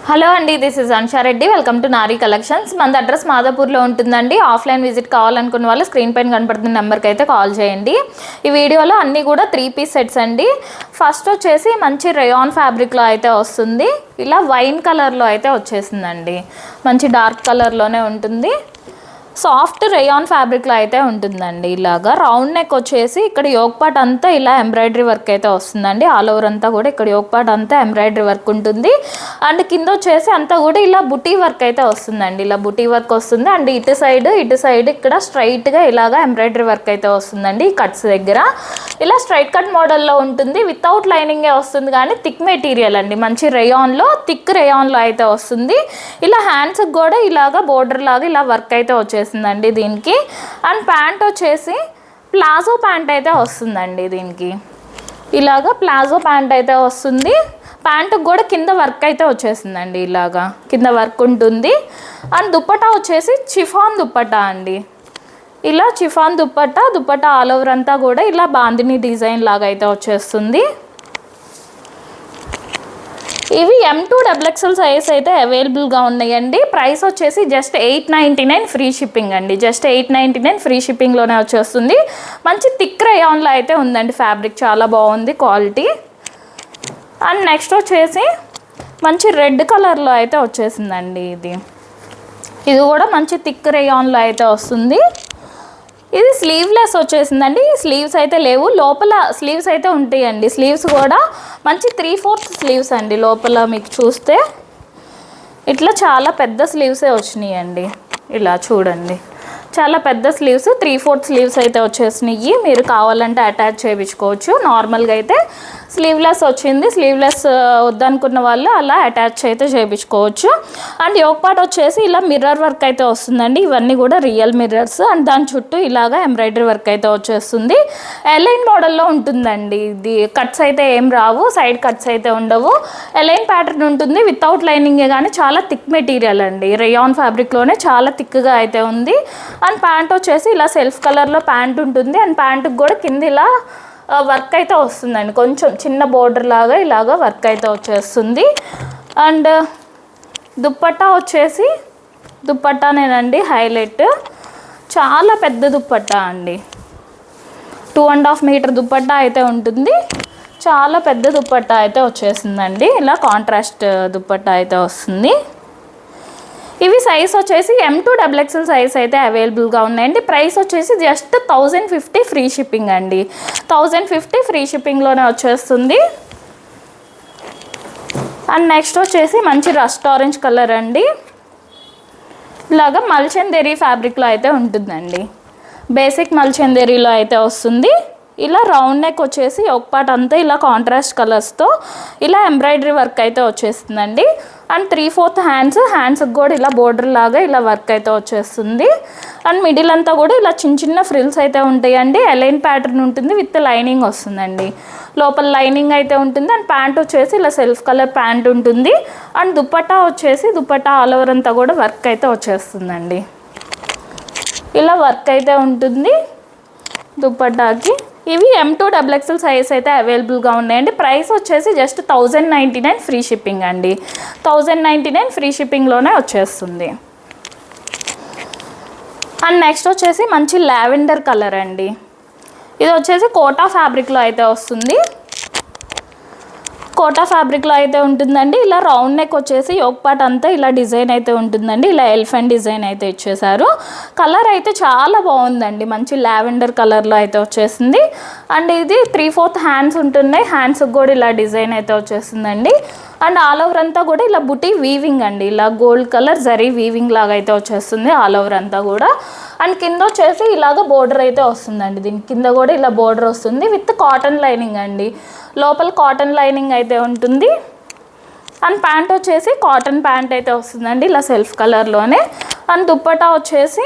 Hello అండి, this is Ansha Reddy. Welcome to Nari collections. మన address మాదాపూర్లో ఉంటుందండి. ఆఫ్లైన్ విజిట్ కావాలనుకున్న వాళ్ళు స్క్రీన్ పైన కనపడుతున్న నెంబర్కి అయితే కాల్ చేయండి. ఈ వీడియోలో అన్నీ కూడా 3 పీస్ సెట్స్ అండి. ఫస్ట్ వచ్చేసి మంచి రేయాన్ ఫ్యాబ్రిక్లో అయితే వస్తుంది. ఇలా వైన్ కలర్లో అయితే వచ్చేసిందండి. మంచి డార్క్ కలర్లోనే ఉంటుంది. సాఫ్ట్ రేయాన్ ఫ్యాబ్రిక్లో అయితే ఉంటుందండి. ఇలాగా రౌండ్ నెక్ వచ్చేసి ఇక్కడ యోక్ పార్ట్ అంతా ఇలా ఎంబ్రాయిడరీ వర్క్ అయితే వస్తుందండి. ఆల్ ఓవర్ అంతా కూడా ఇక్కడ యోక్ పార్ట్ అంతా ఎంబ్రాయిడరీ వర్క్ ఉంటుంది. అండ్ కింద వచ్చేసి అంతా కూడా ఇలా బుటీ వర్క్ అయితే వస్తుందండి. ఇలా బుటీ వర్క్ వస్తుంది. అండ్ ఇటు సైడ్ ఇక్కడ స్ట్రైట్గా ఇలాగా ఎంబ్రాయిడరీ వర్క్ అయితే వస్తుందండి. ఈ కట్స్ దగ్గర ఇలా స్ట్రైట్ కట్ మోడల్లో ఉంటుంది. వితౌట్ లైనింగే వస్తుంది, కానీ థిక్ మెటీరియల్ అండి. మంచి రేయాన్లో, థిక్ రేయాన్లో అయితే వస్తుంది. ఇలా హ్యాండ్స్కి కూడా ఇలాగా బోర్డర్ లాగా ఇలా వర్క్ అయితే వచ్చేసిందండి దీనికి. అండ్ ప్యాంట్ వచ్చేసి ప్లాజో ప్యాంట్ అయితే వస్తుందండి దీనికి. ఇలాగా ప్లాజో ప్యాంట్ అయితే వస్తుంది. ప్యాంటుకి కూడా కింద వర్క్ అయితే వచ్చేసిందండి. ఇలాగా కింద వర్క్ ఉంటుంది. అండ్ దుప్పటా వచ్చేసి చిఫాన్ దుప్పటా అండి. ఇలా చిఫాన్ దుప్పటా ఆల్ ఓవర్ అంతా కూడా ఇలా బాందిని డిజైన్ లాగా అయితే వచ్చేస్తుంది. ఇవి M2XXL సైజ్ అయితే అవైలబుల్గా ఉన్నాయండి. ప్రైస్ వచ్చేసి జస్ట్ $899 ఫ్రీ షిప్పింగ్ అండి. జస్ట్ $899 ఫ్రీ షిప్పింగ్లోనే వచ్చేస్తుంది. మంచి థిక్ రేయాన్లో అయితే ఉందండి. ఫ్యాబ్రిక్ చాలా బాగుంది, క్వాలిటీ. అండ్ నెక్స్ట్ వచ్చేసి మంచి రెడ్ కలర్లో అయితే వచ్చేసిందండి. ఇది కూడా మంచి థిక్ రేయాన్లో అయితే వస్తుంది. ఇది స్లీవ్లెస్ వచ్చేసిందండి. స్లీవ్స్ అయితే లేవు, లోపల స్లీవ్స్ అయితే ఉంటాయండి. స్లీవ్స్ కూడా మంచి 3/4 స్లీవ్స్ అండి. లోపల మీకు చూస్తే ఇట్లా చాలా పెద్ద స్లీవ్సే వచ్చినాయండి. ఇలా చూడండి, చాలా పెద్ద స్లీవ్స్, 3/4 స్లీవ్స్ అయితే వచ్చేసినాయి. మీరు కావాలంటే అటాచ్ చేయించుకోవచ్చు. నార్మల్గా అయితే స్లీవ్లెస్ వచ్చింది. స్లీవ్లెస్ వద్దనుకున్న వాళ్ళు అలా అటాచ్ అయితే చేయించుకోవచ్చు. అండ్ యోక్ పార్ట్ వచ్చేసి ఇలా మిర్రర్ వర్క్ అయితే వస్తుందండి. ఇవన్నీ కూడా రియల్ మిర్రర్స్. అండ్ దాని చుట్టూ ఇలాగా ఎంబ్రాయిడరీ వర్క్ అయితే వచ్చేస్తుంది. ఎలైన్ మోడల్లో ఉంటుందండి. ఇది కట్స్ అయితే ఏం రావు, సైడ్ కట్స్ అయితే ఉండవు. ఎలైన్ ప్యాటర్న్ ఉంటుంది. వితౌట్ లైనింగే, కానీ చాలా థిక్ మెటీరియల్ అండి. రేయాన్ ఫ్యాబ్రిక్లోనే చాలా థిక్గా అయితే ఉంది. అండ్ ప్యాంట్ వచ్చేసి ఇలా సెల్ఫ్ కలర్లో ప్యాంట్ ఉంటుంది. అండ్ ప్యాంటుకి కూడా కింద ఇలా వర్క్ అయితే వస్తుందండి. కొంచెం చిన్న బోర్డర్ లాగా ఇలాగా వర్క్ అయితే వచ్చేస్తుంది. అండ్ దుప్పట్టా వచ్చేసి దుప్పట్టానేనండి హైలైట్. చాలా పెద్ద దుప్పట్టా అండి. 2.5 మీటర్ దుప్పట్టా అయితే ఉంటుంది. చాలా పెద్ద దుప్పట్టా అయితే వచ్చేసిందండి. ఇలా కాంట్రాస్ట్ దుప్పట్టా అయితే వస్తుంది. ఇవి సైజ్ వచ్చేసి M2XXL సైజ్ అయితే అవైలబుల్గా ఉన్నాయండి. ప్రైస్ వచ్చేసి జస్ట్ 1050 ఫ్రీ షిప్పింగ్ అండి. 1050 ఫ్రీ షిప్పింగ్లోనే వచ్చేస్తుంది. అండ్ నెక్స్ట్ వచ్చేసి మంచి రస్ట్ ఆరెంజ్ కలర్ అండి. ఇలాగా మల్చందేరి ఫ్యాబ్రిక్లో అయితే ఉంటుందండి. బేసిక్ మల్చందేరిలో అయితే వస్తుంది. ఇలా రౌండ్ నెక్ వచ్చేసి ఒక పార్ట్ అంతా ఇలా కాంట్రాస్ట్ కలర్స్తో ఇలా ఎంబ్రాయిడరీ వర్క్ అయితే వచ్చేస్తుందండి. అండ్ 3/4 హ్యాండ్స్కి కూడా ఇలా బోర్డర్ లాగా ఇలా వర్క్ అయితే వచ్చేస్తుంది. అండ్ మిడిల్ అంతా కూడా ఇలా చిన్న ఫ్రిల్స్ అయితే ఉంటాయండి. ఎలైన్ ప్యాటర్న్ ఉంటుంది, విత్ లైనింగ్ వస్తుందండి. లోపల లైనింగ్ అయితే ఉంటుంది. అండ్ ప్యాంట్ వచ్చేసి ఇలా సెల్ఫ్ కలర్ ప్యాంట్ ఉంటుంది. అండ్ దుప్పట్టా వచ్చేసి దుప్పట్టా ఆల్ ఓవర్ అంతా కూడా వర్క్ అయితే వచ్చేస్తుందండి. ఇలా వర్క్ అయితే ఉంటుంది దుప్పట్టాకి. ఇవి M2XXL సైజ్ అయితే అవైలబుల్గా ఉన్నాయండి. ప్రైస్ వచ్చేసి జస్ట్ 1099 ఫ్రీ షిప్పింగ్ అండి. 1099 ఫ్రీ షిప్పింగ్లోనే వచ్చేస్తుంది. అండ్ నెక్స్ట్ వచ్చేసి మంచి లావెండర్ కలర్ అండి. ఇది వచ్చేసి కోటా ఫ్యాబ్రిక్లో అయితే వస్తుంది. కోటా ఫ్యాబ్రిక్లో అయితే ఉంటుందండి. ఇలా రౌండ్ నెక్ వచ్చేసి యోక్ పార్ట్ అంతా ఇలా డిజైన్ అయితే ఉంటుందండి. ఇలా ఎలిఫెంట్ డిజైన్ అయితే ఇచ్చేసారు. కలర్ అయితే చాలా బాగుందండి. మంచి లావెండర్ కలర్లో అయితే వచ్చేసింది. అండ్ ఇది 3/4 హ్యాండ్స్ ఉంటున్నాయి. హ్యాండ్స్కి కూడా ఇలా డిజైన్ అయితే వచ్చేసిందండి. అండ్ ఆల్ ఓవర్ అంతా కూడా ఇలా బుటీ వీవింగ్ అండి. ఇలా గోల్డ్ కలర్ జరీ వీవింగ్ లాగా అయితే వచ్చేస్తుంది ఆల్ ఓవర్ అంతా కూడా. అండ్ కింద వచ్చేసి ఇలాగ బోర్డర్ అయితే వస్తుందండి. దీని కింద కూడా ఇలా బోర్డర్ వస్తుంది, విత్ కాటన్ లైనింగ్ అండి. లోపల కాటన్ లైనింగ్ అయితే ఉంటుంది. అండ్ ప్యాంట్ వచ్చేసి కాటన్ ప్యాంట్ అయితే వస్తుందండి, ఇలా సెల్ఫ్ కలర్లోనే. అండ్ దుప్పటా వచ్చేసి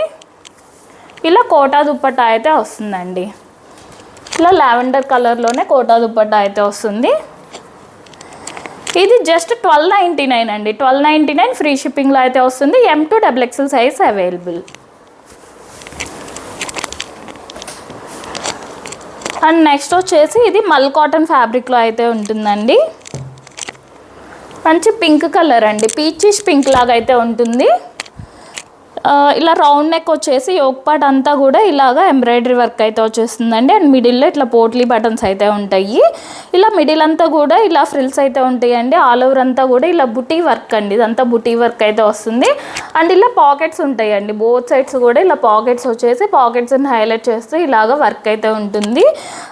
ఇలా కోటా దుప్పటా అయితే వస్తుందండి. ఇలా లావెండర్ కలర్లోనే కోటా దుప్పటా అయితే వస్తుంది. ఇది జస్ట్ $1299 అండి. $1299 ఫ్రీ షిప్పింగ్లో అయితే వస్తుంది. M2XXL size available. And next వచ్చేసి ఇది మల్ కాటన్ ఫ్యాబ్రిక్లో అయితే ఉంటుందండి. మంచి పింక్ కలర్ అండి, పీచిష్ పింక్ లాగా అయితే ఉంటుంది. ఇలా రౌండ్ నెక్ వచ్చేసి యోక్ పార్ట్ అంతా కూడా ఇలాగా ఎంబ్రాయిడరీ వర్క్ అయితే వచ్చేస్తుందండి. అండ్ మిడిల్లో ఇట్లా పోట్లీ బటన్స్ అయితే ఉంటాయి. ఇలా మిడిల్ అంతా కూడా ఇలా ఫ్రిల్స్ అయితే ఉంటాయండి. ఆల్ ఓవర్ అంతా కూడా ఇలా బుటీ వర్క్ అండి, ఇదంతా బుటీ వర్క్ అయితే వస్తుంది. అండ్ ఇలా పాకెట్స్ ఉంటాయండి, బోత్ సైడ్స్ కూడా ఇలా పాకెట్స్ వచ్చేసి పాకెట్స్ని హైలైట్ చేస్తూ ఇలాగ వర్క్ అయితే ఉంటుంది.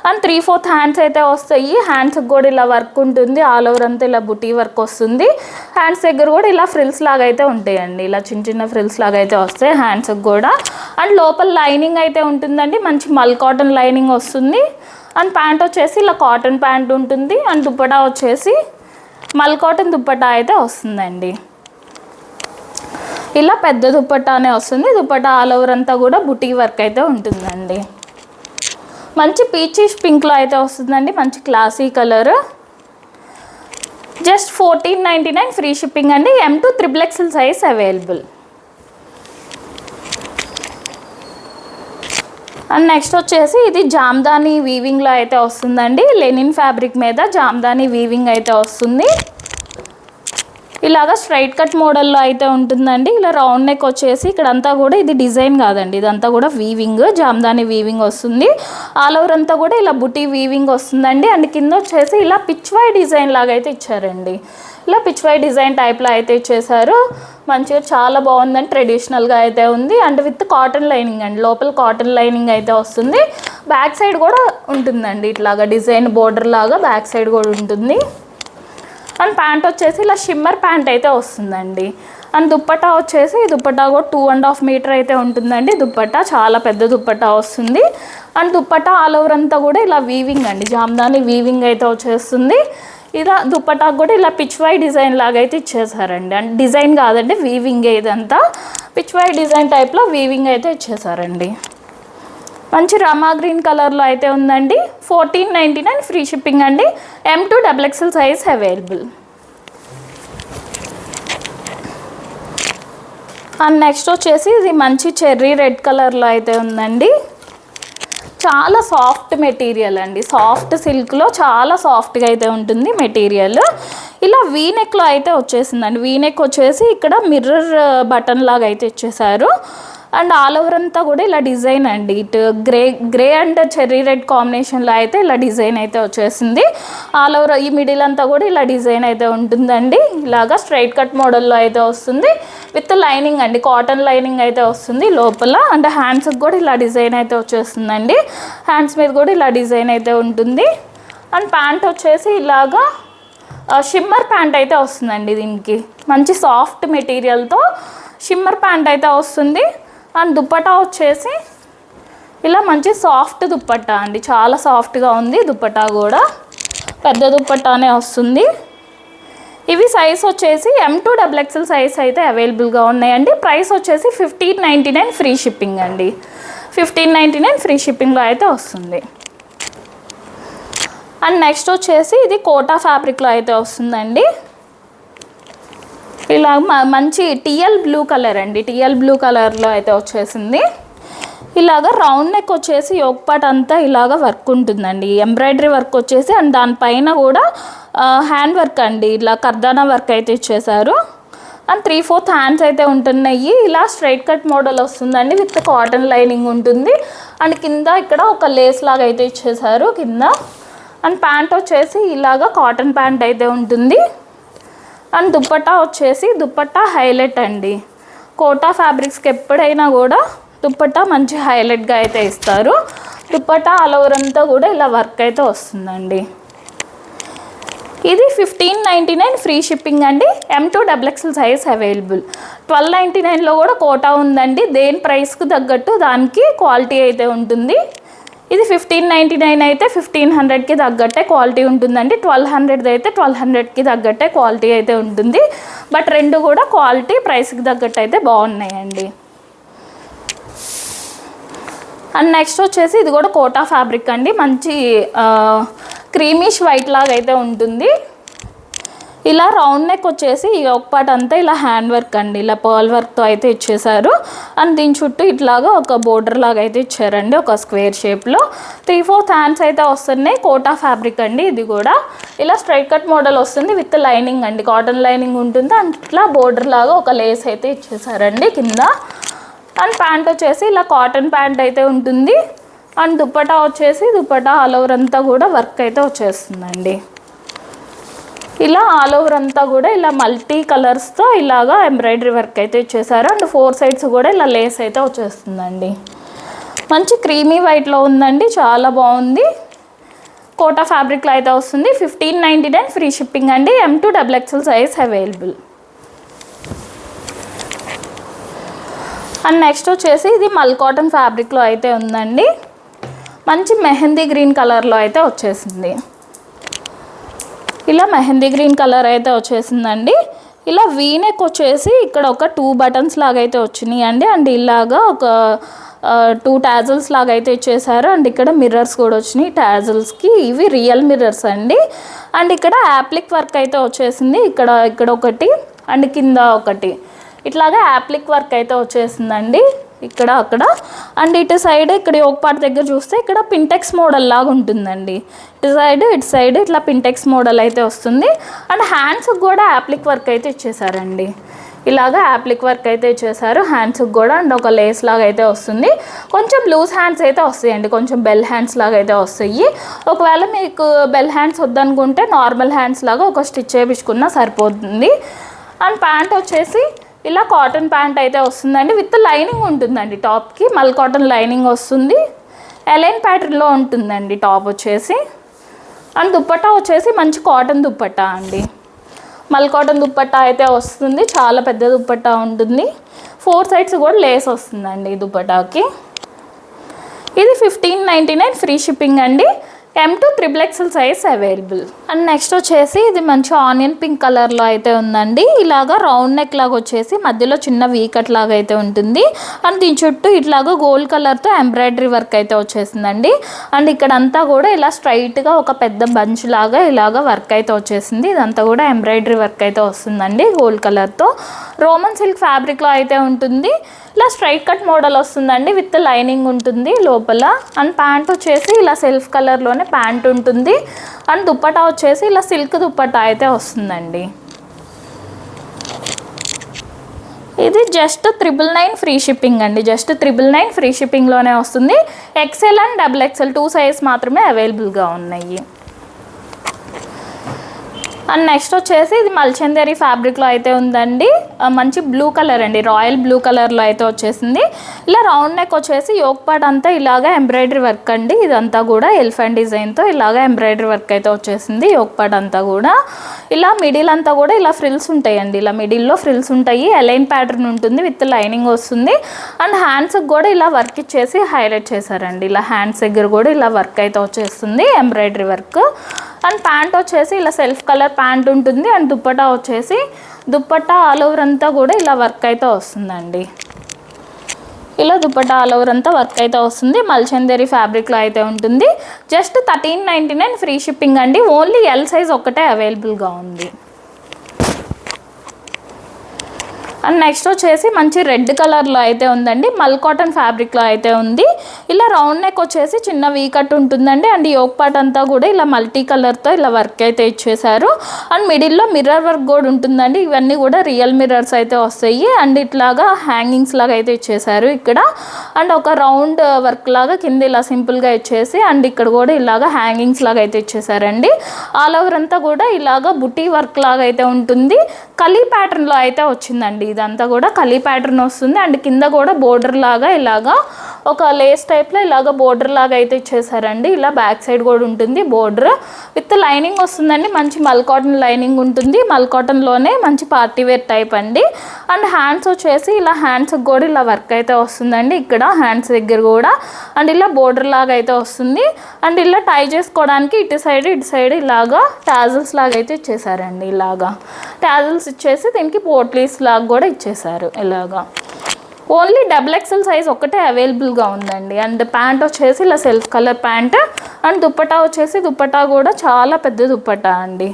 అండ్ 3/4 హ్యాండ్స్ అయితే వస్తాయి. హ్యాండ్స్కి కూడా ఇలా వర్క్ ఉంటుంది. ఆల్ ఓవర్ అంతా ఇలా బుటీ వర్క్ వస్తుంది. హ్యాండ్స్ దగ్గర కూడా ఇలా ఫ్రిల్స్ లాగా అయితే ఉంటాయండి, ఇలా చిన్న చిన్న ఫ్రిల్స్ లాగా అయితే వస్తాయి హ్యాండ్స్కి కూడా. అండ్ లోపల లైనింగ్ అయితే ఉంటుందండి, మంచి మల్ కాటన్ లైనింగ్ వస్తుంది. అండ్ ప్యాంట్ వచ్చేసి ఇలా కాటన్ ప్యాంట్ ఉంటుంది. అండ్ దుప్పటా వచ్చేసి మల్ కాటన్ దుప్పటా అయితే వస్తుందండి. ఇలా పెద్ద దుప్పటానే వస్తుంది. దుప్పటా ఆల్ ఓవర్ అంతా కూడా బుటీ వర్క్ అయితే ఉంటుందండి. మంచి పీచిష్ పింక్లో అయితే వస్తుందండి, మంచి classy colour. Just 1499 free shipping అండి. M2 XXL size available. And next వచ్చేసి ఇది జామ్దాని వీవింగ్లో అయితే వస్తుందండి. లెనిన్ ఫ్యాబ్రిక్ మీద జామ్దాని వీవింగ్ అయితే వస్తుంది. ఇలాగా స్ట్రైట్ కట్ మోడల్లో అయితే ఉంటుందండి. ఇలా రౌండ్ నెక్ వచ్చేసి ఇక్కడంతా కూడా ఇది డిజైన్ కాదండి, ఇదంతా కూడా వీవింగ్, జామ్దాని వీవింగ్ వస్తుంది. ఆల్ ఓవర్ అంతా కూడా ఇలా బుటీ వీవింగ్ వస్తుందండి. అండ్ కింద వచ్చేసి ఇలా పిచ్వై డిజైన్ లాగా అయితే ఇచ్చారండి. ఇలా పిచ్వై డిజైన్ టైప్లో అయితే ఇచ్చేసారు. మంచిగా చాలా బాగుందండి, ట్రెడిషనల్గా అయితే ఉంది. అండ్ విత్ కాటన్ లైనింగ్ అండి, లోపల కాటన్ లైనింగ్ అయితే వస్తుంది. బ్యాక్ సైడ్ కూడా ఉంటుందండి, ఇట్లాగా డిజైన్ బోర్డర్ లాగా బ్యాక్ సైడ్ కూడా ఉంటుంది. అండ్ ప్యాంట్ వచ్చేసి ఇలా షిమ్మర్ ప్యాంట్ అయితే వస్తుందండి. అండ్ దుప్పటా వచ్చేసి దుప్పటా కూడా 2.5 మీటర్ అయితే ఉంటుందండి. దుప్పటా చాలా పెద్ద దుప్పటా వస్తుంది. అండ్ దుప్పటా ఆల్ ఓవర్ అంతా కూడా ఇలా వీవింగ్ అండి, జామ్దాని వీవింగ్ అయితే వచ్చేస్తుంది. ఇలా దుప్పటాకు కూడా ఇలా పిచ్వై డిజైన్ లాగా అయితే ఇచ్చేసారండి. అంటే డిజైన్ కాదండి, వీవింగ్, ఇదంతా పిచ్వై డిజైన్ టైప్లో వీవింగ్ అయితే ఇచ్చేసారండి. మంచి రామా గ్రీన్ కలర్లో అయితే ఉందండి. 1499 ఫ్రీ షిప్పింగ్ అండి. M2 XXL size available. And next వచ్చేసి ఇది మంచి చెర్రీ రెడ్ కలర్లో అయితే ఉందండి. చాలా సాఫ్ట్ మెటీరియల్ అండి, సాఫ్ట్ సిల్క్లో చాలా సాఫ్ట్గా అయితే ఉంటుంది మెటీరియల్. ఇలా వీనెక్లో అయితే వచ్చేసిందండి. వీనెక్ వచ్చేసి ఇక్కడ మిర్రర్ బటన్ లాగా అయితే ఇచ్చేసారు. అండ్ ఆల్ ఓవర్ అంతా కూడా ఇలా డిజైన్ అండి, ఇటు గ్రే అండ్ చెర్రీ రెడ్ కాంబినేషన్లో అయితే ఇలా డిజైన్ అయితే వచ్చేసింది. ఆల్ ఓవర్ ఈ మిడిల్ అంతా కూడా ఇలా డిజైన్ అయితే ఉంటుందండి. ఇలాగా స్ట్రైట్ కట్ మోడల్లో అయితే వస్తుంది. విత్ లైనింగ్ అండి, కాటన్ లైనింగ్ అయితే వస్తుంది లోపల. అండ్ హ్యాండ్స్కి కూడా ఇలా డిజైన్ అయితే వచ్చేస్తుందండి. హ్యాండ్స్ మీద కూడా ఇలా డిజైన్ అయితే ఉంటుంది. అండ్ ప్యాంట్ వచ్చేసి ఇలాగా షిమ్మర్ ప్యాంట్ అయితే వస్తుందండి. దీనికి మంచి సాఫ్ట్ మెటీరియల్తో షిమ్మర్ ప్యాంట్ అయితే వస్తుంది. అండ్ దుప్పటా వచ్చేసి ఇలా మంచి సాఫ్ట్ దుప్పటా అండి, చాలా సాఫ్ట్గా ఉంది. దుప్పటా కూడా పెద్ద దుప్పటానే వస్తుంది. ఇవి సైజ్ వచ్చేసి M2 XXL సైజ్ అయితే అవైలబుల్గా ఉన్నాయండి. ప్రైస్ వచ్చేసి 1599 ఫ్రీ షిప్పింగ్ అండి. 1599 ఫ్రీ షిప్పింగ్లో అయితే వస్తుంది. అండ్ నెక్స్ట్ వచ్చేసి ఇది కోటా ఫ్యాబ్రిక్లో అయితే వస్తుందండి. ఇలా మంచి టీఎల్ బ్లూ కలర్ అండి, టీఎల్ బ్లూ కలర్లో అయితే వచ్చేసింది. ఇలాగ రౌండ్ నెక్ వచ్చేసి యోక్ పార్ట్ అంతా ఇలాగ వర్క్ ఉంటుందండి, ఎంబ్రాయిడరీ వర్క్ వచ్చేసి. అండ్ దానిపైన కూడా హ్యాండ్ వర్క్ అండి, ఇలా కర్దానా వర్క్ అయితే ఇచ్చేసారు. అండ్ 3/4 హ్యాండ్స్ అయితే ఉంటున్నాయి. ఇలా స్ట్రైట్ కట్ మోడల్ వస్తుందండి, విత్ కాటన్ లైనింగ్ ఉంటుంది. అండ్ కింద ఇక్కడ ఒక లేస్ లాగా అయితే ఇచ్చేసారు కింద. అండ్ ప్యాంట్ వచ్చేసి ఇలాగ కాటన్ ప్యాంట్ అయితే ఉంటుంది. అండ్ దుప్పటా వచ్చేసి దుప్పటా హైలైట్ అండి, కోటా ఫ్యాబ్రిక్స్కి ఎప్పుడైనా కూడా దుప్పటా మంచి హైలైట్గా అయితే ఇస్తారు. దుప్పటా ఆల్ ఓవర్ అంతా కూడా ఇలా వర్క్ అయితే వస్తుందండి. ఇది 1599 ఫ్రీ షిప్పింగ్ అండి. M2 XXL size available. 1299లో కూడా కోటా ఉందండి. దేని ప్రైస్కి తగ్గట్టు దానికి క్వాలిటీ అయితే ఉంటుంది. ఇది 1599 అయితే 1500కి తగ్గట్టే క్వాలిటీ ఉంటుందండి. 1200 అయితే 1200కి తగ్గట్టే క్వాలిటీ అయితే ఉంటుంది. బట్ రెండు కూడా క్వాలిటీ ప్రైస్కి తగ్గట్టు అయితే బాగున్నాయండి. అండ్ నెక్స్ట్ వచ్చేసి ఇది కూడా కోటా ఫ్యాబ్రిక్ అండి, మంచి క్రీమిష్ వైట్ లాగా అయితే ఉంటుంది. ఇలా రౌండ్ నెక్ వచ్చేసి ఈ ఒక పార్ట్ అంతా ఇలా హ్యాండ్ వర్క్ అండి, ఇలా పర్ల్ వర్క్తో అయితే ఇచ్చేసారు. అండ్ దీని చుట్టూ ఇట్లాగా ఒక బోర్డర్ లాగా అయితే ఇచ్చారండి, ఒక స్క్వేర్ షేప్లో. 3/4 హ్యాండ్స్ అయితే వస్తున్నాయి. కోటా ఫ్యాబ్రిక్ అండి ఇది కూడా. ఇలా స్ట్రైట్ కట్ మోడల్ వస్తుంది విత్ లైనింగ్ అండి, కాటన్ లైనింగ్ ఉంటుంది. అండ్ ఇట్లా బోర్డర్ లాగా ఒక లేస్ అయితే ఇచ్చేసారండి కింద. అండ్ ప్యాంట్ వచ్చేసి ఇలా కాటన్ ప్యాంట్ అయితే ఉంటుంది. అండ్ దుప్పటా వచ్చేసి దుప్పటా ఆల్ ఓవర్ అంతా కూడా వర్క్ అయితే వచ్చేస్తుందండి. ఇలా ఆల్ ఓవర్ అంతా కూడా ఇలా మల్టీ కలర్స్తో ఇలాగా ఎంబ్రాయిడరీ వర్క్ అయితే ఇచ్చేసారు. అండ్ 4 సైడ్స్ కూడా ఇలా లేస్ అయితే వచ్చేస్తుందండి. మంచి క్రీమీ వైట్లో ఉందండి, చాలా బాగుంది. కోటా ఫ్యాబ్రిక్లో అయితే వస్తుంది. 1599 ఫ్రీ షిప్పింగ్ అండి. M2 XXL size available. And next వచ్చేసి ఇది మల్ కాటన్ ఫ్యాబ్రిక్లో అయితే ఉందండి. మంచి మెహందీ గ్రీన్ కలర్లో అయితే వచ్చేసింది. ఇలా మెహందీ గ్రీన్ కలర్ అయితే వచ్చేసిందండి. ఇలా వీనెక్ వచ్చేసి ఇక్కడ ఒక 2 బటన్స్ లాగా అయితే వచ్చినాయి అండి. అండ్ ఇలాగా ఒక 2 టాజల్స్ లాగా అయితే ఇచ్చేసారు. అండ్ ఇక్కడ మిర్రర్స్ కూడా వచ్చినాయి టాజల్స్కి, ఇవి రియల్ మిర్రర్స్ అండి. అండ్ ఇక్కడ యాప్లిక్ వర్క్ అయితే వచ్చేసింది, ఇక్కడ ఒకటి అండ్ కింద ఒకటి, ఇట్లాగా యాప్లిక్ వర్క్ అయితే వచ్చేసిందండి ఇక్కడ అక్కడ. అండ్ ఇటు సైడ్ ఇక్కడ ఒక పార్ట్ దగ్గర చూస్తే ఇక్కడ పింటెక్స్ మోడల్ లాగా ఉంటుందండి. ఇటు సైడ్ ఇట్లా పింటెక్స్ మోడల్ అయితే వస్తుంది. అండ్ హ్యాండ్స్కి కూడా యాప్లిక్ వర్క్ అయితే ఇచ్చేసారండి, ఇలాగా యాప్లిక్ వర్క్ అయితే ఇచ్చేసారు హ్యాండ్స్కి కూడా. అండ్ ఒక లేస్ లాగా అయితే వస్తుంది. కొంచెం లూజ్ హ్యాండ్స్ అయితే వస్తాయండి, కొంచెం బెల్ హ్యాండ్స్ లాగా అయితే వస్తాయి. ఒకవేళ మీకు బెల్ హ్యాండ్స్ వద్దనుకుంటే నార్మల్ హ్యాండ్స్ లాగా ఒక స్టిచ్ చేయించుకున్నా సరిపోతుంది. అండ్ ప్యాంట్ వచ్చేసి ఇలా కాటన్ ప్యాంట్ అయితే వస్తుందండి, విత్ లైనింగ్ ఉంటుందండి. టాప్కి మల్ కాటన్ లైనింగ్ వస్తుంది, ఎలైన్ ప్యాటర్న్లో ఉంటుందండి టాప్ వచ్చేసి. అండ్ దుప్పట్టా వచ్చేసి మంచి కాటన్ దుప్పట్టా అండి, మల్ కాటన్ దుప్పట్టా అయితే వస్తుంది. చాలా పెద్ద దుప్పట్టా ఉంటుంది. 4 సైడ్స్ కూడా లేస్ వస్తుందండి ఈ దుప్పటాకి. ఇది 1599 ఫ్రీ షిప్పింగ్ అండి. M2 XXL size available. And next వచ్చేసి ఇది మంచి ఆనియన్ పింక్ కలర్లో అయితే ఉందండి. ఇలాగా రౌండ్ నెక్ లాగా వచ్చేసి మధ్యలో చిన్న వీకట్ లాగా అయితే ఉంటుంది. అండ్ దీని చుట్టూ ఇట్లాగా గోల్డ్ కలర్తో ఎంబ్రాయిడరీ వర్క్ అయితే వచ్చేసిందండి. అండ్ ఇక్కడంతా కూడా ఇలా స్ట్రైట్గా ఒక పెద్ద బంచ్ లాగా ఇలాగా వర్క్ అయితే వచ్చేసింది. ఇదంతా కూడా ఎంబ్రాయిడరీ వర్క్ అయితే వస్తుందండి గోల్డ్ కలర్తో. రోమన్ సిల్క్ ఫ్యాబ్రిక్లో అయితే ఉంటుంది. ఇలా స్ట్రైట్ కట్ మోడల్ వస్తుందండి, విత్ లైనింగ్ ఉంటుంది లోపల. అండ్ ప్యాంట్ వచ్చేసి ఇలా సెల్ఫ్ కలర్లోనే ప్యాంట్ ఉంటుంది. అండ్ దుప్పటా వచ్చేసి ఇలా సిల్క్ దుప్పటా అయితే వస్తుందండి. ఇది జస్ట్ 999 ఫ్రీ షిప్పింగ్ అండి, జస్ట్ 999 ఫ్రీ షిప్పింగ్లోనే వస్తుంది. XL అండ్ XXL 2 సైజ్ మాత్రమే అవైలబుల్గా ఉన్నాయి. అండ్ నెక్స్ట్ వచ్చేసి ఇది మల్చందేరి ఫ్యాబ్రిక్లో అయితే ఉందండి. మంచి బ్లూ కలర్ అండి, రాయల్ బ్లూ కలర్లో అయితే వచ్చేసింది. ఇలా రౌండ్ నెక్ వచ్చేసి యోక్ పార్ట్ అంతా ఇలాగా ఎంబ్రాయిడరీ వర్క్ అండి. ఇదంతా కూడా ఎలిఫెంట్ డిజైన్తో ఇలాగా ఎంబ్రాయిడరీ వర్క్ అయితే వచ్చేసింది యోక్ పార్ట్ అంతా కూడా. ఇలా మిడిల్ అంతా కూడా ఇలా ఫ్రిల్స్ ఉంటాయండి, ఇలా మిడిల్లో ఫ్రిల్స్ ఉంటాయి. ఎలైన్ ప్యాటర్న్ ఉంటుంది, విత్ లైనింగ్ వస్తుంది. అండ్ హ్యాండ్స్కి కూడా ఇలా వర్క్ ఇచ్చేసి హైలైట్ చేశారండి. ఇలా హ్యాండ్స్ దగ్గర కూడా ఇలా వర్క్ అయితే వచ్చేస్తుంది ఎంబ్రాయిడరీ వర్క్. అండ్ ప్యాంట్ వచ్చేసి ఇలా సెల్ఫ్ కలర్ ప్యాంట్ ఉంటుంది. అండ్ దుప్పటా వచ్చేసి దుప్పటా ఆల్ ఓవర్ అంతా కూడా ఇలా వర్క్ అయితే వస్తుందండి. ఇలా దుప్పటా ఆల్ ఓవర్ అంతా వర్క్ అయితే వస్తుంది. మల్చందేరి ఫ్యాబ్రిక్లో అయితే ఉంటుంది. జస్ట్ 1399 ఫ్రీ షిప్పింగ్ అండి. ఓన్లీ ఎల్ సైజ్ ఒక్కటే అవైలబుల్గా ఉంది. అండ్ నెక్స్ట్ వచ్చేసి మంచి రెడ్ కలర్లో అయితే ఉందండి, మల్ కాటన్ ఫ్యాబ్రిక్లో అయితే ఉంది. ఇలా రౌండ్ నెక్ వచ్చేసి చిన్న వీకట్ ఉంటుందండి. అండ్ యోక్ పార్ట్ అంతా కూడా ఇలా మల్టీ కలర్తో ఇలా వర్క్ అయితే ఇచ్చేసారు. అండ్ మిడిల్లో మిర్రర్ వర్క్ కూడా ఉంటుందండి. ఇవన్నీ కూడా రియల్ మిర్రర్స్ అయితే వస్తాయి. అండ్ ఇట్లాగా హ్యాంగింగ్స్ లాగా అయితే ఇచ్చేసారు ఇక్కడ. అండ్ ఒక రౌండ్ వర్క్ లాగా కింద ఇలా సింపుల్గా ఇచ్చేసి అండ్ ఇక్కడ కూడా ఇలాగా హ్యాంగింగ్స్ లాగా అయితే ఇచ్చేసారండి. ఆల్ ఓవర్ అంతా కూడా ఇలాగా బుటీ వర్క్ లాగా అయితే ఉంటుంది. కలీ ప్యాటర్న్లో అయితే వచ్చిందండి. ఇదంతా కూడా కలీ ప్యాటర్న్ వస్తుంది. అండ్ కింద కూడా బోర్డర్ లాగా ఇలాగా ఒక లేస్ టైప్లో ఇలాగ బోర్డర్ లాగా అయితే ఇచ్చేసారండి. ఇలా బ్యాక్ సైడ్ కూడా ఉంటుంది బోర్డర్, విత్ లైనింగ్ వస్తుందండి. మంచి మల్ కాటన్ లైనింగ్ ఉంటుంది, మల్ కాటన్లోనే మంచి పార్టీ వేర్ టైప్ అండి. అండ్ హ్యాండ్స్ వచ్చేసి ఇలా హ్యాండ్స్కి కూడా ఇలా వర్క్ అయితే వస్తుందండి. ఇక్కడ హ్యాండ్స్ దగ్గర కూడా అండ్ ఇలా బోర్డర్ లాగా అయితే వస్తుంది. అండ్ ఇలా టై చేసుకోవడానికి ఇటు సైడ్ ఇలాగా టాజల్స్ లాగా అయితే ఇచ్చేసారండి. ఇలాగా టాజల్స్ ఇచ్చేసి దీనికి పోట్లీస్ లాగా కూడా ఇచ్చేసారు. ఇలాగా ఓన్లీ XXL సైజ్ ఒక్కటే అవైలబుల్గా ఉందండి. అండ్ ప్యాంట్ వచ్చేసి ఇలా self colour pant. And dupatta వచ్చేసి దుప్పటా కూడా చాలా పెద్ద దుప్పటా అండి.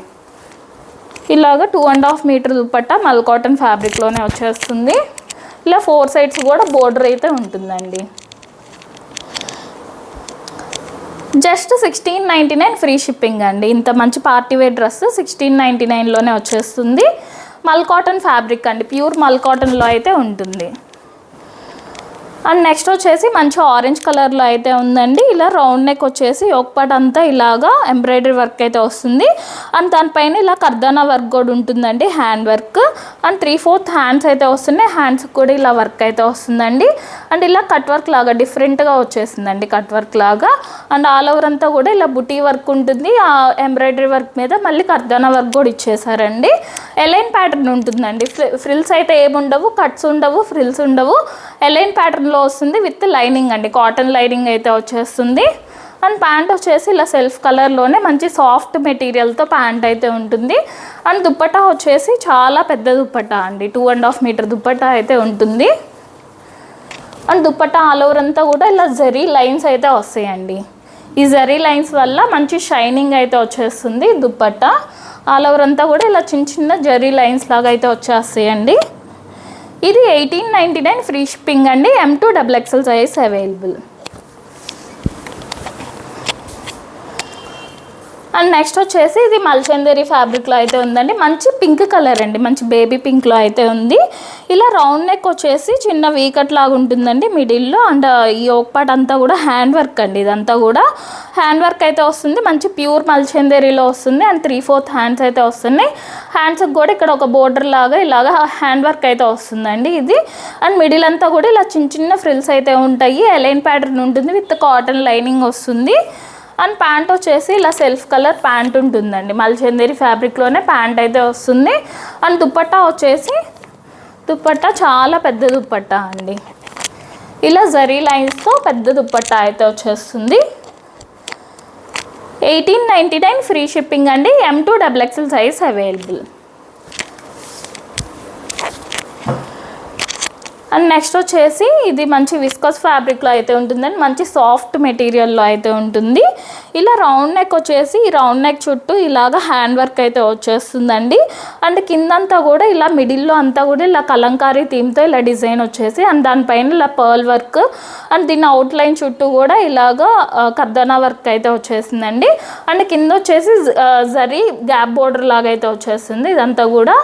ఇలాగ 2.5 మీటర్ దుపట్టా మల్ కాటన్ ఫ్యాబ్రిక్లోనే వచ్చేస్తుంది. ఇలా 4 సైడ్స్ కూడా బోర్డర్ అయితే ఉంటుందండి. జస్ట్ 1699 ఫ్రీ షిప్పింగ్ అండి. ఇంత మంచి పార్టీ వేర్ డ్రెస్ 1699లోనే వచ్చేస్తుంది. మల్ కాటన్ ఫ్యాబ్రిక్ అండి, ప్యూర్ మల్ కాటన్లో అయితే ఉంటుంది. అండ్ నెక్స్ట్ వచ్చేసి మంచి ఆరెంజ్ కలర్లో అయితే ఉందండి. ఇలా రౌండ్ నెక్ వచ్చేసి యోక్ పార్ట్ అంతా ఇలాగా ఎంబ్రాయిడరీ వర్క్ అయితే వస్తుంది. అండ్ దానిపైన ఇలా కర్దానా వర్క్ కూడా ఉంటుందండి, హ్యాండ్ వర్క్. అండ్ 3/4 హ్యాండ్స్ అయితే వస్తున్నాయి, హ్యాండ్స్కి కూడా ఇలా వర్క్ అయితే వస్తుందండి. అండ్ ఇలా కట్ వర్క్ లాగా డిఫరెంట్గా వచ్చేసిందండి, కట్ వర్క్ లాగా. అండ్ ఆల్ ఓవర్ అంతా కూడా ఇలా బుటీ వర్క్ ఉంటుంది. ఆ ఎంబ్రాయిడరీ వర్క్ మీద మళ్ళీ కర్దానా వర్క్ కూడా ఇచ్చేసారండి. ఎలైన్ ప్యాటర్న్ ఉంటుందండి. ఫ్రిల్స్ అయితే ఏముండవు, కట్స్ ఉండవు, ఫ్రిల్స్ ఉండవు. ఎలైన్ ప్యాటర్న్లో వస్తుంది విత్ లైనింగ్ అండి, కాటన్ లైనింగ్ అయితే వచ్చేస్తుంది. అండ్ ప్యాంట్ వచ్చేసి ఇలా సెల్ఫ్ కలర్లోనే మంచి సాఫ్ట్ మెటీరియల్తో ప్యాంట్ అయితే ఉంటుంది. అండ్ దుప్పట్టా వచ్చేసి చాలా పెద్ద దుప్పట్టా అండి, 2.5 మీటర్ దుప్పట్టా అయితే ఉంటుంది. అండ్ దుప్పట్టా ఆల్ ఓవర్ అంతా కూడా ఇలా జరీ లైన్స్ అయితే వస్తాయండి. ఈ జరీ లైన్స్ వల్ల మంచి షైనింగ్ అయితే వచ్చేస్తుంది దుప్పట్టా. ఆల్ ఓవర్ అంతా కూడా ఇలా చిన్న చిన్న జరీ లైన్స్ లాగా అయితే వచ్చేస్తాయండి. ఇది 1899 ఫ్రీ షిప్పింగ్ అండి. M2 XXL size available. And next వచ్చేసి ఇది మల్చందేరి ఫ్యాబ్రిక్లో అయితే ఉందండి. మంచి పింక్ కలర్ అండి, మంచి బేబీ పింక్లో అయితే ఉంది. ఇలా రౌండ్ నెక్ వచ్చేసి చిన్న వీకట్ లాగా ఉంటుందండి మిడిల్లో. అండ్ ఈ యోక్ పార్ట్ అంతా కూడా హ్యాండ్ వర్క్ అండి, ఇదంతా కూడా హ్యాండ్ వర్క్ అయితే వస్తుంది. మంచి ప్యూర్ మల్చందేరిలో వస్తుంది. అండ్ 3/4 హ్యాండ్స్ అయితే వస్తున్నాయి. హ్యాండ్స్కి కూడా ఇక్కడ ఒక బోర్డర్ లాగా ఇలాగ హ్యాండ్ వర్క్ అయితే వస్తుందండి ఇది. అండ్ మిడిల్ అంతా కూడా ఇలా చిన్న చిన్న ఫ్రిల్స్ అయితే ఉంటాయి. ఎలైన్ ప్యాటర్న్ ఉంటుంది విత్ కాటన్ లైనింగ్ వస్తుంది. అండ్ ప్యాంట్ వచ్చేసి ఇలా సెల్ఫ్ కలర్ ప్యాంట్ ఉంటుందండి, మల్చందేరి ఫ్యాబ్రిక్లోనే ప్యాంట్ అయితే వస్తుంది. అండ్ దుప్పట్టా వచ్చేసి దుప్పట్టా చాలా పెద్ద దుప్పట్టా అండి, ఇలా జరీ లైన్స్తో పెద్ద దుప్పట్టా అయితే వచ్చేస్తుంది. 1899 ఫ్రీ షిప్పింగ్ అండి. M2 XXL size available. And next వచ్చేసి ఇది మంచి విస్కస్ ఫ్యాబ్రిక్లో అయితే ఉంటుందండి, మంచి సాఫ్ట్ మెటీరియల్లో అయితే ఉంటుంది. ఇలా రౌండ్ నెక్ వచ్చేసి ఈ రౌండ్ నెక్ చుట్టూ ఇలాగ హ్యాండ్ వర్క్ అయితే వచ్చేస్తుందండి. అండ్ కిందంతా కూడా ఇలా మిడిల్లో అంతా కూడా ఇలా కలంకారీ థీమ్తో ఇలా డిజైన్ వచ్చేసి, అండ్ దానిపైన ఇలా పర్ల్ వర్క్, అండ్ దీని అవుట్లైన్ చుట్టూ కూడా ఇలాగ కర్దానా వర్క్ అయితే వచ్చేసిందండి. అండ్ కింద వచ్చేసి జరీ గ్యాప్ బోర్డర్ లాగా అయితే వచ్చేస్తుంది. ఇదంతా కూడా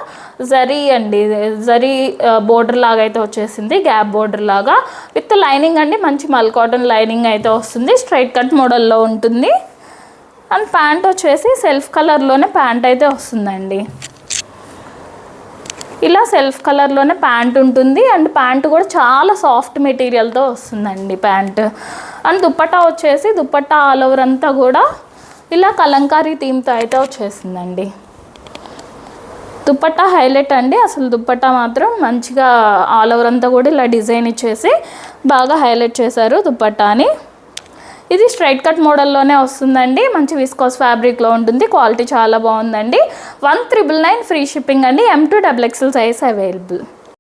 జరీ అండి, జరీ బోర్డర్ లాగా అయితే వచ్చేసింది, గ్యాప్ బోర్డర్ లాగా విత్ లైనింగ్ అండి. మంచి మల్ కాటన్ లైనింగ్ అయితే వస్తుంది, స్ట్రైట్ కట్ మోడల్లో ఉంటుంది. అండ్ ప్యాంట్ వచ్చేసి సెల్ఫ్ కలర్లోనే ప్యాంట్ అయితే వస్తుందండి. ఇలా సెల్ఫ్ కలర్లోనే ప్యాంట్ ఉంటుంది. అండ్ ప్యాంట్ కూడా చాలా సాఫ్ట్ మెటీరియల్తో వస్తుందండి ప్యాంట్. అండ్ దుప్పట్టా వచ్చేసి దుప్పట్టా ఆల్ ఓవర్ అంతా కూడా ఇలా కలంకారీ థీమ్తో అయితే వచ్చేసిందండి. దుప్పట్టా హైలైట్ అండి, అసలు దుప్పట్టా మాత్రం మంచిగా ఆల్ ఓవర్ అంతా కూడా ఇలా డిజైన్ ఇచ్చేసి బాగా హైలైట్ చేశారు దుప్పట్టాని. ఇది స్ట్రైట్ కట్ మోడల్లోనే వస్తుందండి, మంచి విస్కోస్ ఫ్యాబ్రిక్లో ఉంటుంది, క్వాలిటీ చాలా బాగుందండి. 1999 ఫ్రీ షిప్పింగ్ అండి. M2 XXL size available.